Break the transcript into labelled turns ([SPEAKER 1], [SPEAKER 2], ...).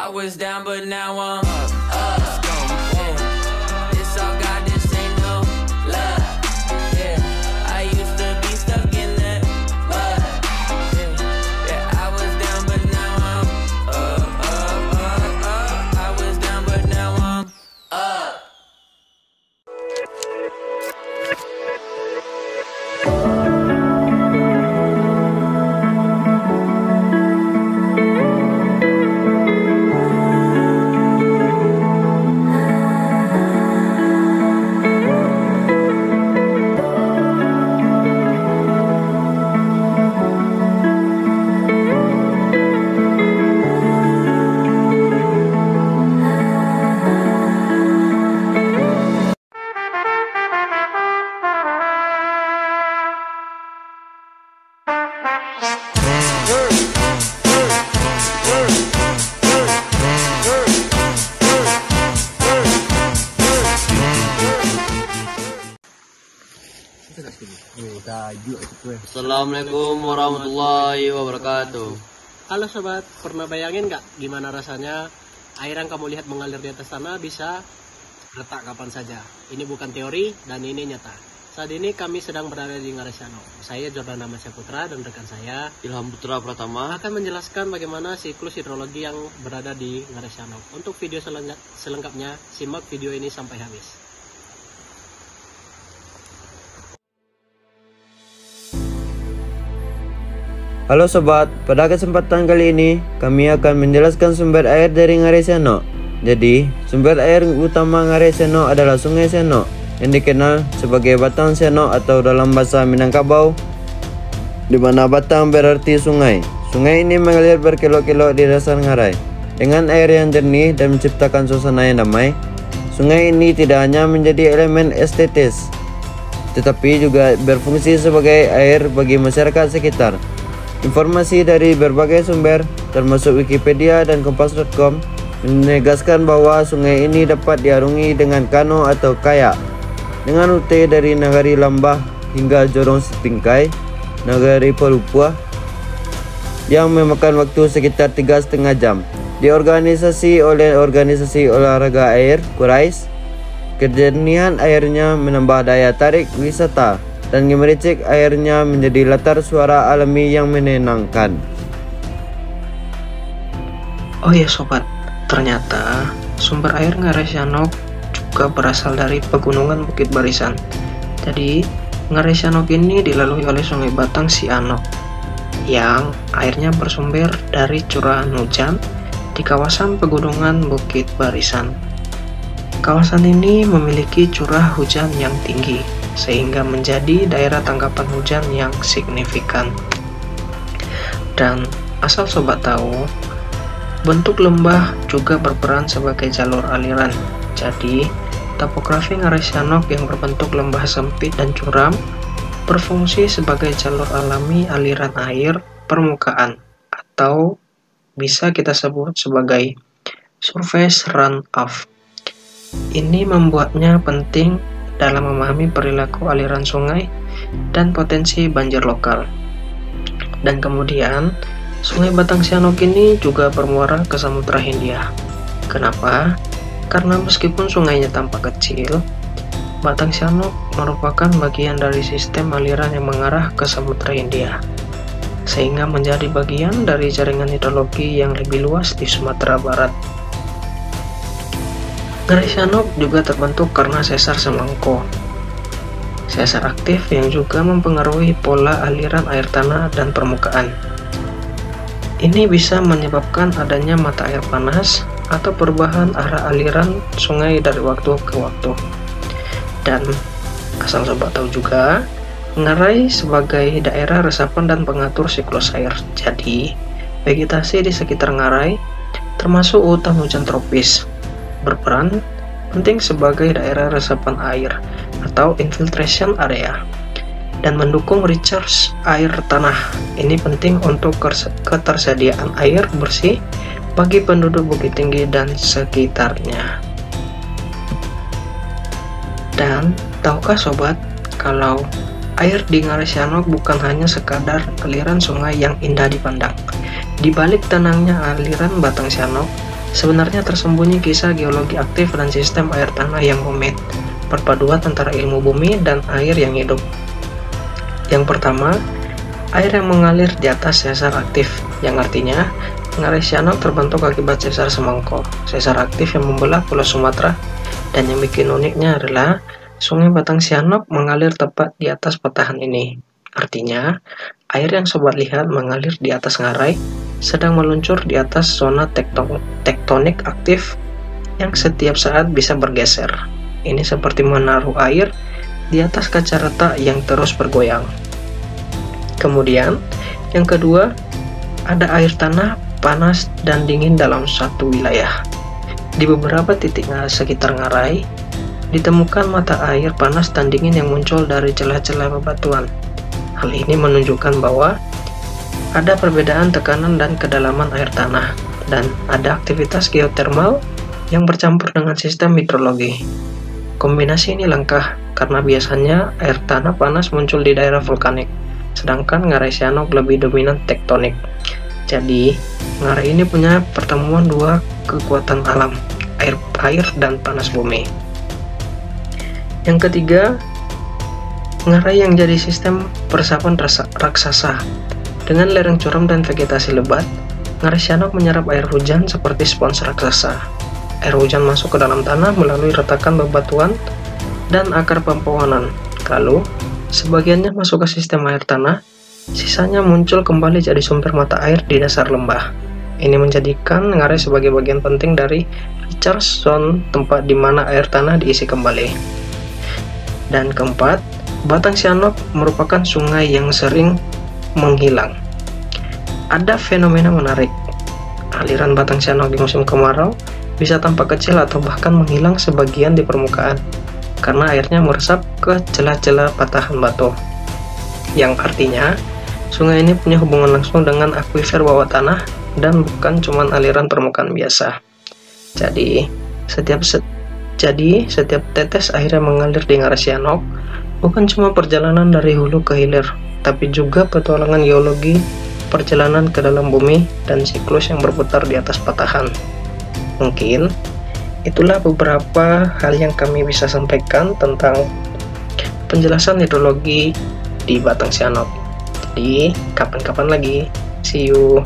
[SPEAKER 1] I was down, but now I'm up. Yeah. This all God, this ain't no love. Yeah. I used to be stuck in that mud. Yeah, I was down, but now I'm up. I was down, but now I'm up.
[SPEAKER 2] Assalamualaikum warahmatullahi wabarakatuh.
[SPEAKER 3] Halo sobat, pernah bayangin nggak gimana rasanya air yang kamu lihat mengalir di atas tanah bisa retak kapan saja? Ini bukan teori dan ini nyata. Saat ini kami sedang berada di Ngarai Sianok. Saya Jordan Damasya Putra dan rekan saya
[SPEAKER 2] Ilham Putra Pratama
[SPEAKER 3] akan menjelaskan bagaimana siklus hidrologi yang berada di Ngarai Sianok. Untuk video selengkapnya, simak video ini sampai habis.
[SPEAKER 4] Halo sobat, pada kesempatan kali ini kami akan menjelaskan sumber air dari Ngarai Sianok. Jadi, sumber air utama Ngarai Sianok adalah Sungai Sianok yang dikenal sebagai Batang Sianok atau dalam bahasa Minangkabau, di mana batang berarti sungai. Sungai ini mengalir berkelok-kelok di dasar ngarai dengan air yang jernih dan menciptakan suasana yang damai. Sungai ini tidak hanya menjadi elemen estetis, tetapi juga berfungsi sebagai air bagi masyarakat sekitar. Informasi dari berbagai sumber, termasuk Wikipedia dan Kompas.com, menegaskan bahwa sungai ini dapat diarungi dengan kano atau kayak dengan rute dari Nagari Lambah hingga Jorong Setingkai, Nagari Palupua, yang memakan waktu sekitar 3,5 jam. Diorganisasi oleh organisasi olahraga air Quraisy, kejernihan airnya menambah daya tarik wisata dan gemericik airnya menjadi latar suara alami yang menenangkan.
[SPEAKER 5] Oh ya sobat, ternyata sumber air Ngarai Sianok juga berasal dari pegunungan Bukit Barisan. Jadi, Ngarai Sianok ini dilalui oleh Sungai Batang Sianok yang airnya bersumber dari curahan hujan di kawasan pegunungan Bukit Barisan. Kawasan ini memiliki curah hujan yang tinggi, sehingga menjadi daerah tangkapan hujan yang signifikan. Dan asal sobat tahu, bentuk lembah juga berperan sebagai jalur aliran. Jadi, topografi Ngarai Sianok yang berbentuk lembah sempit dan curam berfungsi sebagai jalur alami aliran air permukaan, atau bisa kita sebut sebagai surface runoff. Ini membuatnya penting dalam memahami perilaku aliran sungai dan potensi banjir lokal. Dan kemudian, Sungai Batang Sianok ini juga bermuara ke Samudra Hindia. Kenapa? Karena meskipun sungainya tampak kecil, Batang Sianok merupakan bagian dari sistem aliran yang mengarah ke Samudra Hindia, sehingga menjadi bagian dari jaringan hidrologi yang lebih luas di Sumatera Barat. Ngarai Sianok juga terbentuk karena sesar semangko, sesar aktif yang juga mempengaruhi pola aliran air tanah dan permukaan. Ini bisa menyebabkan adanya mata air panas atau perubahan arah aliran sungai dari waktu ke waktu. Dan asal sobat tahu juga, Ngarai sebagai daerah resapan dan pengatur siklus air. Jadi, vegetasi di sekitar Ngarai, termasuk hutan hujan tropis, berperan penting sebagai daerah resapan air atau infiltration area dan mendukung recharge air tanah. Ini penting untuk ketersediaan air bersih bagi penduduk Bukit Tinggi dan sekitarnya. Dan tahukah sobat kalau air di Ngarai Sianok bukan hanya sekadar aliran sungai yang indah dipandang. Di balik tenangnya aliran Batang Sianok, Sebenarnya tersembunyi kisah geologi aktif dan sistem air tanah yang rumit, perpaduan antara ilmu bumi dan air yang hidup. Yang pertama, air yang mengalir di atas sesar aktif, yang artinya Ngarai Sianok terbentuk akibat sesar semangkok, sesar aktif yang membelah Pulau Sumatera, dan yang bikin uniknya adalah Sungai Batang Sianok mengalir tepat di atas patahan ini. Artinya, air yang sobat lihat mengalir di atas ngarai sedang meluncur di atas zona tektonik aktif yang setiap saat bisa bergeser. Ini seperti menaruh air di atas kaca retak yang terus bergoyang. Kemudian, yang kedua, ada air tanah panas dan dingin dalam satu wilayah. Di beberapa titik sekitar ngarai, ditemukan mata air panas dan dingin yang muncul dari celah-celah bebatuan. Hal ini menunjukkan bahwa ada perbedaan tekanan dan kedalaman air tanah, dan ada aktivitas geotermal yang bercampur dengan sistem hidrologi. Kombinasi ini langka, karena biasanya air tanah panas muncul di daerah vulkanik, sedangkan Ngarai Sianok lebih dominan tektonik. Jadi, ngarai ini punya pertemuan dua kekuatan alam, air dan panas bumi. Yang ketiga, ngarai yang jadi sistem peresapan raksasa. Dengan lereng curam dan vegetasi lebat, Ngarai Sianok menyerap air hujan seperti spons raksasa. Air hujan masuk ke dalam tanah melalui retakan bebatuan dan akar pepohonan. Lalu, sebagiannya masuk ke sistem air tanah, sisanya muncul kembali jadi sumber mata air di dasar lembah. Ini menjadikan ngarai sebagai bagian penting dari recharge zone, tempat di mana air tanah diisi kembali. Dan keempat, Batang Sianok merupakan sungai yang sering menghilang. Ada fenomena menarik. Aliran Batang Sianok di musim kemarau bisa tampak kecil atau bahkan menghilang sebagian di permukaan, karena airnya meresap ke celah-celah patahan batu. Yang artinya, sungai ini punya hubungan langsung dengan akuifer bawah tanah dan bukan cuma aliran permukaan biasa. Jadi, setiap tetes air yang mengalir di Ngarai Sianok bukan cuma perjalanan dari hulu ke hilir, tapi juga petualangan geologi, perjalanan ke dalam bumi, dan siklus yang berputar di atas patahan. Mungkin itulah beberapa hal yang kami bisa sampaikan tentang penjelasan hidrologi di Batang Sianok. Jadi, kapan-kapan lagi. See you.